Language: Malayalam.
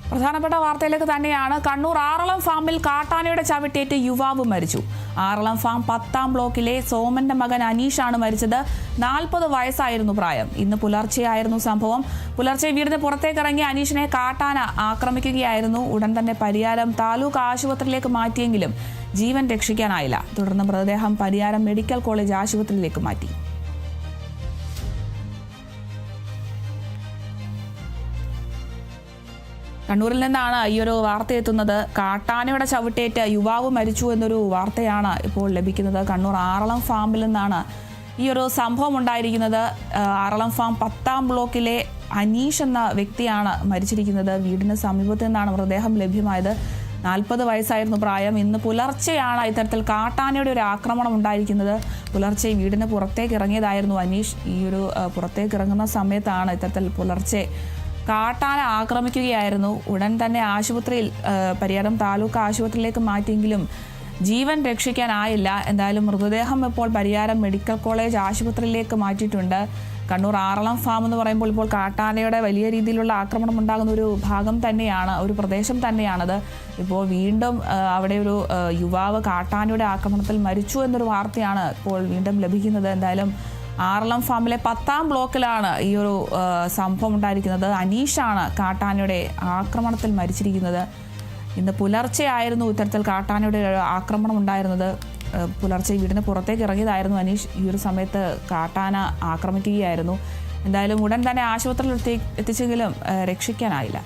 പ്രധാനപ്പെട്ട വാർത്തയിലേക്ക് തന്നെയാണ്. കണ്ണൂർ ആറളം ഫാമിൽ കാട്ടാനയുടെ ചവിട്ടേറ്റ് യുവാവ് മരിച്ചു. ആറളം ഫാം 10-ാം ബ്ലോക്കിലെ സോമന്റെ മകൻ അനീഷാണ് മരിച്ചത്. 40 വയസ്സായിരുന്നു പ്രായം. ഇന്ന് പുലർച്ചെയായിരുന്നു സംഭവം. പുലർച്ചെ വീടിന് പുറത്തേക്കിറങ്ങിയ അനീഷിനെ കാട്ടാന ആക്രമിക്കുകയായിരുന്നു. ഉടൻ തന്നെ പരിയാരം താലൂക്ക് ആശുപത്രിയിലേക്ക് മാറ്റിയെങ്കിലും ജീവൻ രക്ഷിക്കാനായില്ല. തുടർന്ന് മൃതദേഹം പരിയാരം മെഡിക്കൽ കോളേജ് ആശുപത്രിയിലേക്ക് മാറ്റി. കണ്ണൂരിൽ നിന്നാണ് ഈ ഒരു വാർത്ത എത്തുന്നത്. കാട്ടാനയുടെ ചവിട്ടേറ്റ് യുവാവ് മരിച്ചു എന്നൊരു വാർത്തയാണ് ഇപ്പോൾ ലഭിക്കുന്നത്. കണ്ണൂർ ആറളം ഫാമിൽ നിന്നാണ് ഈ ഒരു സംഭവം ഉണ്ടായിരിക്കുന്നത്. ആറളം ഫാം 10-ാം ബ്ലോക്കിലെ അനീഷ് എന്ന വ്യക്തിയാണ് മരിച്ചിരിക്കുന്നത്. വീടിന് സമീപത്ത് നിന്നാണ് മൃതദേഹം ലഭ്യമായത്. 40 വയസ്സായിരുന്നു പ്രായം. ഇന്ന് പുലർച്ചെയാണ് ഇത്തരത്തിൽ കാട്ടാനയുടെ ഒരു ആക്രമണം ഉണ്ടായിരിക്കുന്നത്. പുലർച്ചെ വീടിന് പുറത്തേക്ക് ഇറങ്ങിയതായിരുന്നു അനീഷ്. ഈ ഒരു പുറത്തേക്ക് ഇറങ്ങുന്ന സമയത്താണ് ഇത്തരത്തിൽ പുലർച്ചെ കാട്ടാന ആക്രമിക്കുകയായിരുന്നു. ഉടൻ തന്നെ ആശുപത്രിയിൽ പരിയാരം താലൂക്ക് ആശുപത്രിയിലേക്ക് മാറ്റിയെങ്കിലും ജീവൻ രക്ഷിക്കാനായില്ല. എന്തായാലും മൃതദേഹം ഇപ്പോൾ പരിയാരം മെഡിക്കൽ കോളേജ് ആശുപത്രിയിലേക്ക് മാറ്റിയിട്ടുണ്ട്. കണ്ണൂർ ആറളം ഫാം എന്ന് പറയുമ്പോൾ ഇപ്പോൾ കാട്ടാനയുടെ വലിയ രീതിയിലുള്ള ആക്രമണം ഉണ്ടാകുന്ന ഒരു ഭാഗം തന്നെയാണ്, ഒരു പ്രദേശം തന്നെയാണത്. ഇപ്പോൾ വീണ്ടും അവിടെ ഒരു യുവാവ് കാട്ടാനയുടെ ആക്രമണത്തിൽ മരിച്ചു എന്നൊരു വാർത്തയാണ് ഇപ്പോൾ വീണ്ടും ലഭിക്കുന്നത്. എന്തായാലും ആറളം ഫാമിലെ 10-ാം ബ്ലോക്കിലാണ് ഈ ഒരു സംഭവം ഉണ്ടായിരിക്കുന്നത്. അനീഷാണ് കാട്ടാനയുടെ ആക്രമണത്തിൽ മരിച്ചിരിക്കുന്നത്. ഇന്ന് പുലർച്ചെയായിരുന്നു ഇത്തരത്തിൽ കാട്ടാനയുടെ ആക്രമണം ഉണ്ടായിരുന്നത്. പുലർച്ചെ വീടിന് പുറത്തേക്ക് ഇറങ്ങിയതായിരുന്നു അനീഷ്. ഈ ഒരു സമയത്ത് കാട്ടാന ആക്രമിക്കുകയായിരുന്നു. എന്തായാലും ഉടൻ തന്നെ ആശുപത്രിയിൽ എത്തിച്ചെങ്കിലും രക്ഷിക്കാനായില്ല.